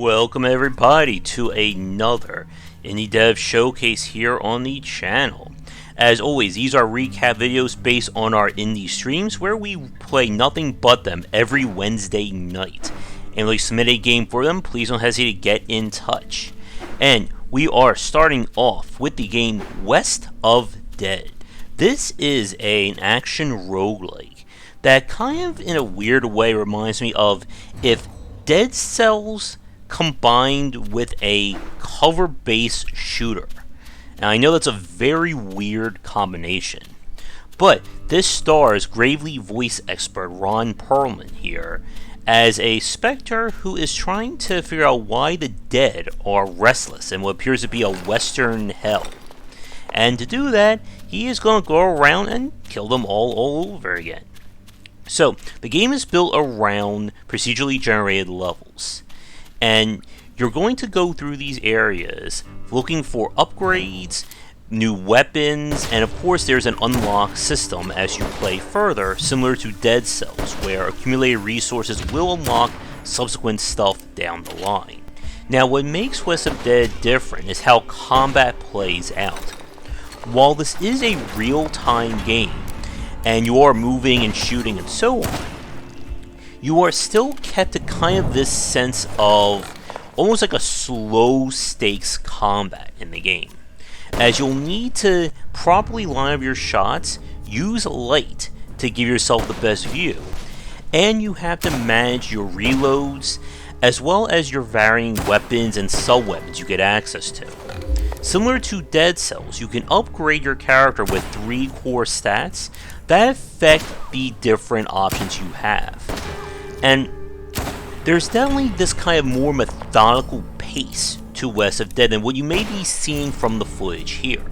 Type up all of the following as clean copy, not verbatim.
Welcome everybody to another Indiedev showcase here on the channel. As always, these are recap videos based on our indie streams where we play nothing but them every Wednesday night. And if you submit a game for them, please don't hesitate to get in touch. And we are starting off with the game West of Dead. This is an action roguelike that kind of in a weird way reminds me of if Dead Cells combined with a cover-based shooter. Now I know that's a very weird combination, but this stars Gravely voice expert Ron Perlman here as a specter who is trying to figure out why the dead are restless in what appears to be a western hell. And to do that, he is going to go around and kill them all over again. So, the game is built around procedurally generated levels. And you're going to go through these areas looking for upgrades, new weapons, and of course there's an unlock system as you play further, similar to Dead Cells, where accumulated resources will unlock subsequent stuff down the line. Now what makes West of Dead different is how combat plays out. While this is a real-time game, and you are moving and shooting and so on, you are still kept to kind of this sense of almost like a slow stakes combat in the game, as you'll need to properly line up your shots, use light to give yourself the best view, and you have to manage your reloads as well as your varying weapons and sub-weapons you get access to. Similar to Dead Cells, you can upgrade your character with 3 core stats that affect the different options you have. And there's definitely this kind of more methodical pace to West of Dead than what you may be seeing from the footage here.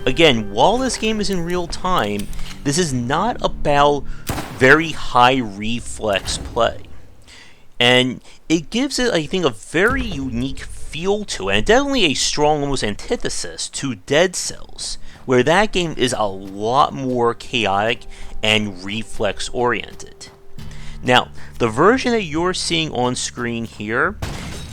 Again, while this game is in real time, this is not about very high reflex play. And it gives it, I think, a very unique feel to it, and definitely a strong almost antithesis to Dead Cells, where that game is a lot more chaotic and reflex oriented. Now, the version that you're seeing on screen here,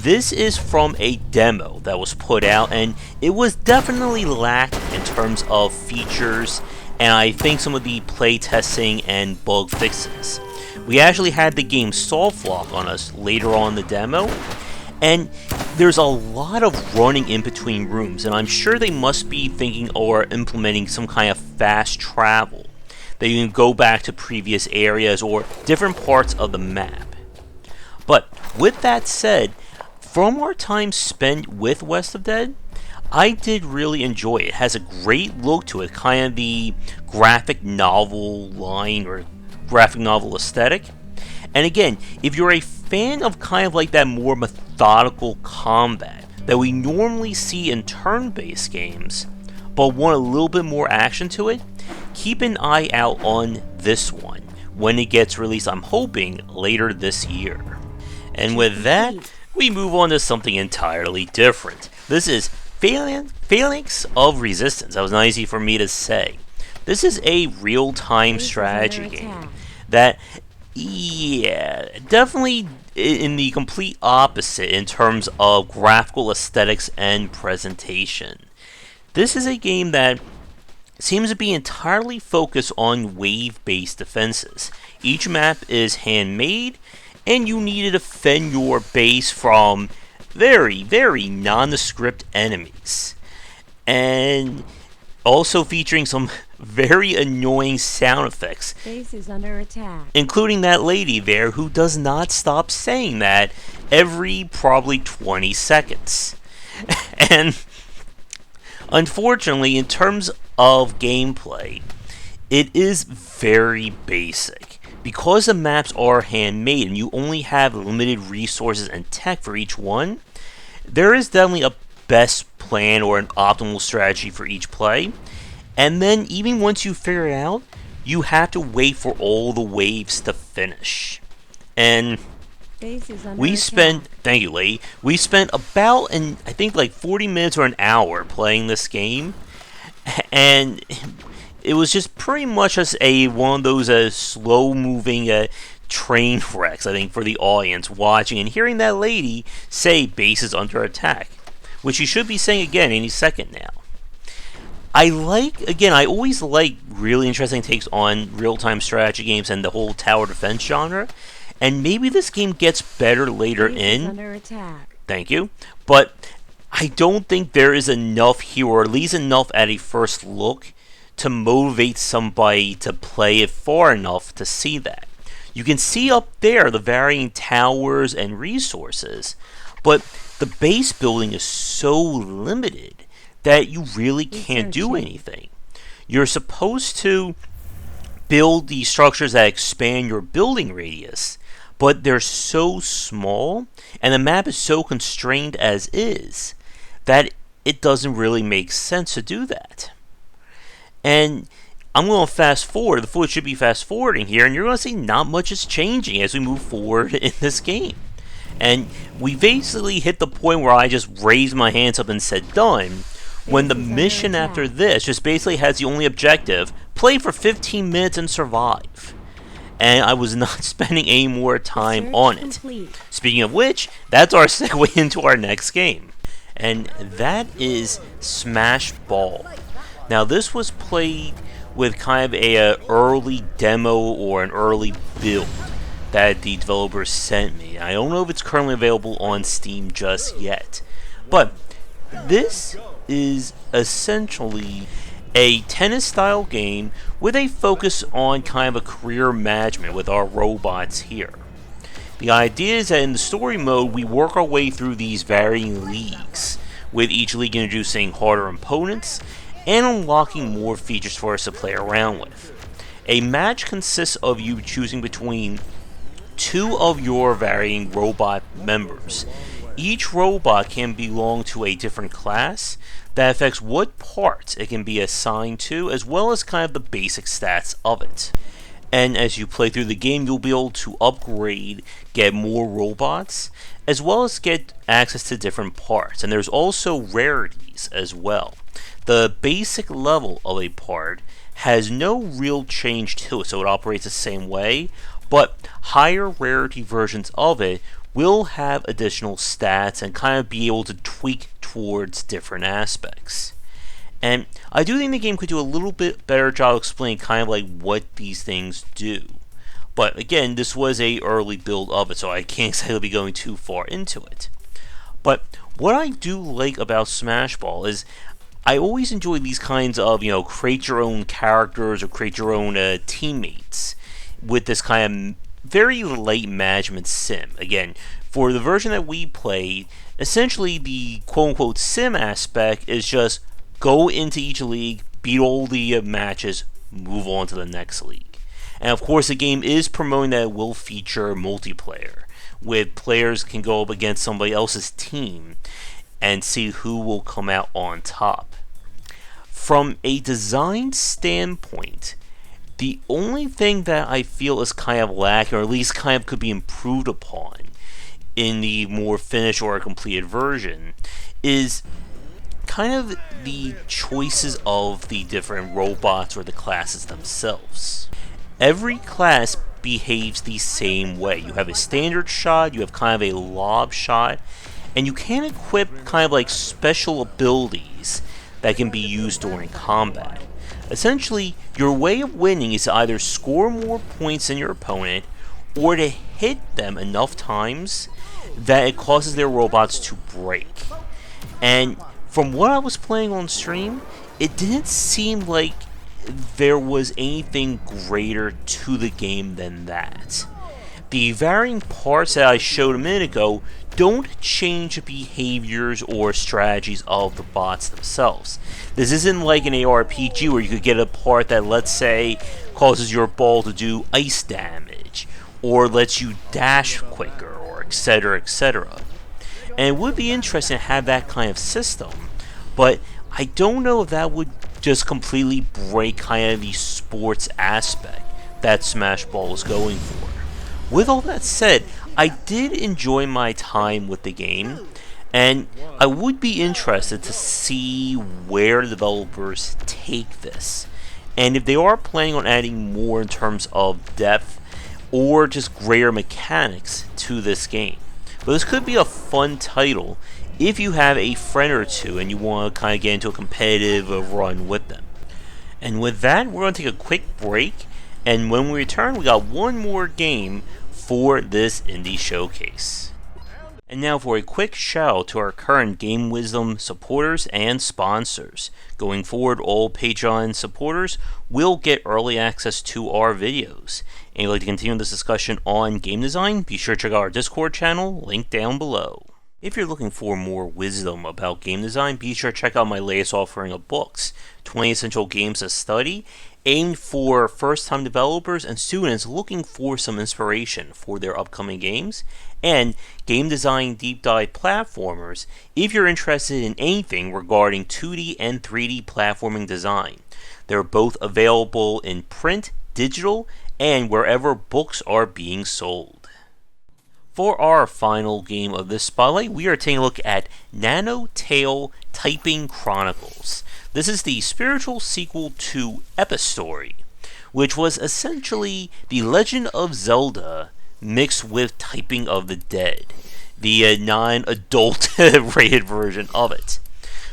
this is from a demo that was put out, and it was definitely lacking in terms of features, and I think some of the playtesting and bug fixes. We actually had the game soft lock on us later on in the demo, and there's a lot of running in between rooms, and I'm sure they must be thinking or implementing some kind of fast travel that you can go back to previous areas or different parts of the map. But with that said, from our time spent with West of Dead, I did really enjoy it. It has a great look to it, kind of the graphic novel line or graphic novel aesthetic. And again, if you're a fan of kind of like that more methodical combat that we normally see in turn-based games, but want a little bit more action to it, keep an eye out on this one when it gets released, I'm hoping later this year. And with that, we move on to something entirely different. This is Phalanx of Resistance. That was not easy for me to say. This is a real-time strategy game that, yeah, definitely in the complete opposite in terms of graphical aesthetics and presentation. This is a game that seems to be entirely focused on wave-based defenses. Each map is handmade, and you need to defend your base from very nondescript enemies. And also featuring some very annoying sound effects. Base is under attack. Including that lady there who does not stop saying that every probably 20 seconds. And unfortunately, in terms of gameplay, it is very basic. Because the maps are handmade and you only have limited resources and tech for each one, there is definitely a best plan or an optimal strategy for each play. And then even once you figure it out, you have to wait for all the waves to finish. And we spent, thank you lady, we spent about, I think like 40 minutes or an hour playing this game. And it was just pretty much just one of those slow moving train wrecks, I think, for the audience watching and hearing that lady say base is under attack, which she should be saying again any second now. I always like really interesting takes on real-time strategy games and the whole tower defense genre, and maybe this game gets better later in. Under attack. Thank you. But I don't think there is enough here, or at least enough at a first look, to motivate somebody to play it far enough to see that. You can see up there the varying towers and resources, but the base building is so limited that you really can't do anything. You're supposed to build these structures that expand your building radius, but they're so small, and the map is so constrained as is, that it doesn't really make sense to do that. And I'm going to fast forward. The footage should be fast forwarding here, and you're going to see not much is changing as we move forward in this game. And we basically hit the point where I just raised my hands up and said done, when the mission after this just basically has the only objective, play for 15 minutes and survive. And I was not spending any more time on it. Speaking of which, that's our segue into our next game. And that is Smash Ball. Now this was played with kind of a early demo or an early build that the developers sent me. I don't know if it's currently available on Steam just yet. But this is essentially a tennis-style game with a focus on kind of a career management with our robots here. The idea is that in the story mode, we work our way through these varying leagues, with each league introducing harder opponents and unlocking more features for us to play around with. A match consists of you choosing between two of your varying robot members. Each robot can belong to a different class that affects what parts it can be assigned to, as well as kind of the basic stats of it. And as you play through the game, you'll be able to upgrade, get more robots, as well as get access to different parts. And there's also rarities as well. The basic level of a part has no real change to it, so it operates the same way, but higher rarity versions of it will have additional stats and kind of be able to tweak towards different aspects. And I do think the game could do a little bit better job explaining kind of like what these things do. But again, this was a early build of it, so I can't exactly be going too far into it. But what I do like about Smash Ball is I always enjoy these kinds of, create your own characters or create your own teammates with this kind of very light management sim. Again, for the version that we played, essentially the quote-unquote sim aspect is just go into each league, beat all the matches, move on to the next league. And of course the game is promoting that it will feature multiplayer, with players can go up against somebody else's team and see who will come out on top. From a design standpoint, the only thing that I feel is kind of lacking, or at least kind of could be improved upon in the more finished or completed version, is kind of the choices of the different robots or the classes themselves. Every class behaves the same way. You have a standard shot, you have kind of a lob shot, and you can equip kind of like special abilities that can be used during combat. Essentially, your way of winning is to either score more points than your opponent, or to hit them enough times that it causes their robots to break. And from what I was playing on stream, it didn't seem like there was anything greater to the game than that. The varying parts that I showed a minute ago don't change the behaviors or strategies of the bots themselves. This isn't like an ARPG where you could get a part that, let's say, causes your ball to do ice damage, or lets you dash quicker, or etc, etc. And it would be interesting to have that kind of system, but I don't know if that would just completely break kind of the sports aspect that Smash Ball is going for. With all that said, I did enjoy my time with the game, and I would be interested to see where the developers take this, and if they are planning on adding more in terms of depth, or just greater mechanics to this game. But this could be a fun title if you have a friend or two and you want to kind of get into a competitive run with them. And with that, we're going to take a quick break, and when we return, we got one more game for this indie showcase. And now for a quick shout out to our current Game Wisdom supporters and sponsors. Going forward, all Patreon supporters will get early access to our videos. And if you'd like to continue this discussion on game design, be sure to check out our Discord channel, linked down below. If you're looking for more wisdom about game design, be sure to check out my latest offering of books, 20 Essential Games to Study, aimed for first-time developers and students looking for some inspiration for their upcoming games, and Game Design Deep Dive Platformers if you're interested in anything regarding 2D and 3D platforming design. They're both available in print, digital, and wherever books are being sold. For our final game of this spotlight, we are taking a look at Nanotale Typing Chronicles. This is the spiritual sequel to Epistory, which was essentially The Legend of Zelda mixed with Typing of the Dead, the non-adult rated version of it.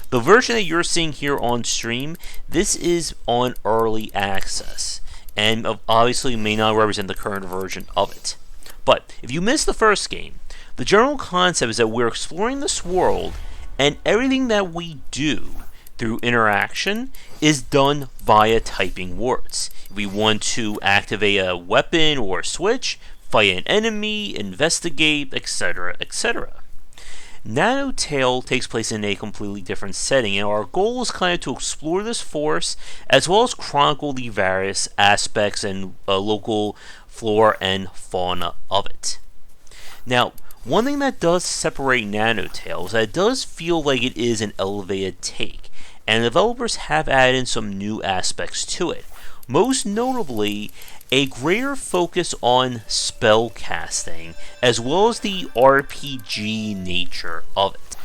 The version that you're seeing here on stream, this is on early access, and obviously may not represent the current version of it. But if you missed the first game, the general concept is that we're exploring this world, and everything that we do through interaction is done via typing words. If we want to activate a weapon or a switch, fight an enemy, investigate, etc., etc. Nanotale takes place in a completely different setting, and our goal is kind of to explore this force as well as chronicle the various aspects and local flora and fauna of it. Now, one thing that does separate Nanotale is that it does feel like it is an elevated take, and developers have added in some new aspects to it. Most notably, a greater focus on spell casting, as well as the RPG nature of it.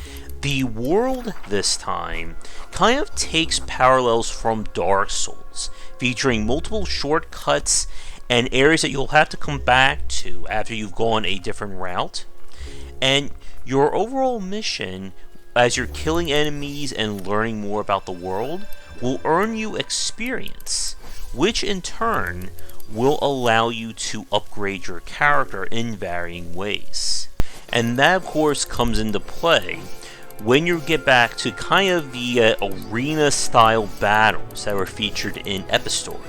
The world this time kind of takes parallels from Dark Souls, featuring multiple shortcuts and areas that you'll have to come back to after you've gone a different route. And your overall mission, as you're killing enemies and learning more about the world, will earn you experience, which in turn will allow you to upgrade your character in varying ways. And that, of course, comes into play when you get back to kind of the arena-style battles that were featured in Epistory,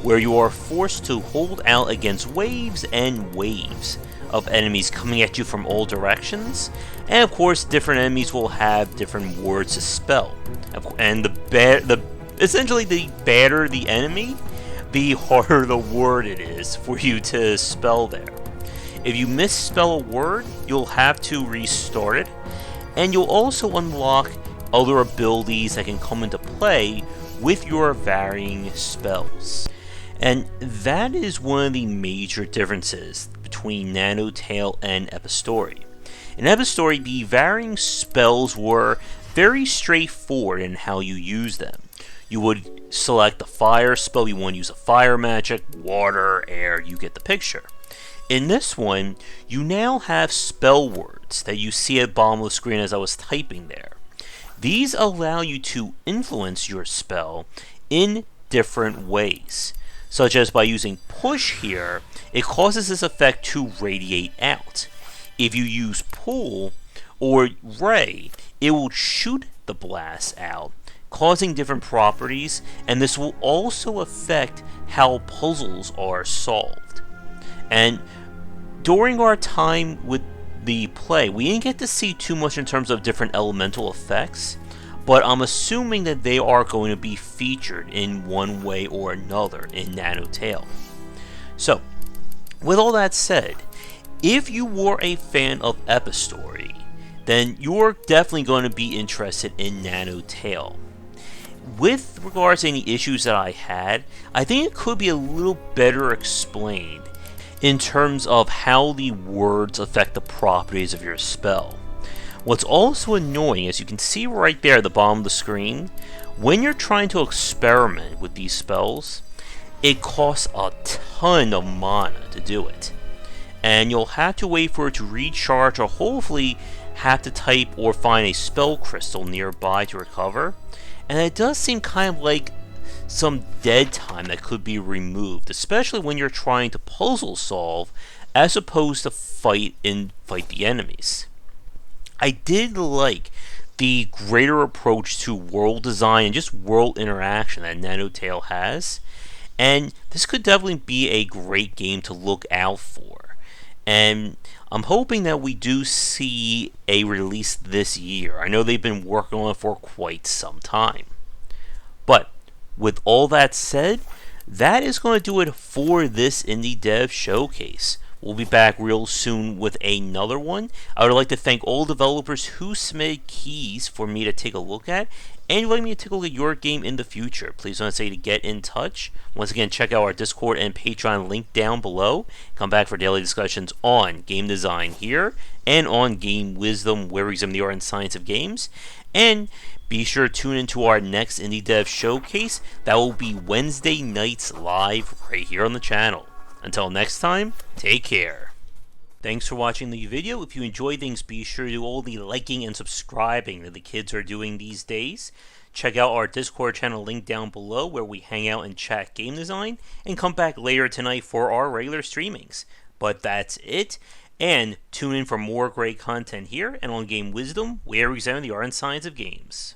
where you are forced to hold out against waves and waves of enemies coming at you from all directions, and of course different enemies will have different words to spell. And essentially the badder the enemy, the harder the word it is for you to spell there. If you misspell a word, you'll have to restart it, and you'll also unlock other abilities that can come into play with your varying spells. And that is one of the major differences between Nanotale and Epistory. In Epistory, the varying spells were very straightforward in how you use them. You would select the fire spell, you want to use a fire magic, water, air, you get the picture. In this one, you now have spell words that you see at the bottom of the screen as I was typing there. These allow you to influence your spell in different ways, such as by using push here, it causes this effect to radiate out. If you use pull or ray, it will shoot the blast out, causing different properties, and this will also affect how puzzles are solved. And during our time with the play, we didn't get to see too much in terms of different elemental effects, but I'm assuming that they are going to be featured in one way or another in Nanotale. So, with all that said, if you were a fan of Epistory, then you're definitely going to be interested in Nanotale. With regards to any issues that I had, I think it could be a little better explained in terms of how the words affect the properties of your spell. What's also annoying, as you can see right there at the bottom of the screen, when you're trying to experiment with these spells, it costs a ton of mana to do it. And you'll have to wait for it to recharge, or hopefully have to type or find a spell crystal nearby to recover. And it does seem kind of like some dead time that could be removed, especially when you're trying to puzzle solve as opposed to fight the enemies. I did like the greater approach to world design and just world interaction that Nanotale has, and this could definitely be a great game to look out for. And I'm hoping that we do see a release this year. I know they've been working on it for quite some time. But with all that said, that is going to do it for this Indiedev showcase. We'll be back real soon with another one. I would like to thank all developers who submitted keys for me to take a look at, and letting me take a look at your game in the future. Please don't hesitate to get in touch. Once again, check out our Discord and Patreon link down below. Come back for daily discussions on game design here, and on game wisdom, where we examine the art and science of games. And be sure to tune into our next Indiedev showcase. That will be Wednesday nights live right here on the channel. Until next time, take care. Thanks for watching the video. If you enjoy things, be sure to do all the liking and subscribing that the kids are doing these days. Check out our Discord channel link down below, where we hang out and chat game design. And come back later tonight for our regular streamings. But that's it. And tune in for more great content here and on Game Wisdom, where we examine the art and science of games.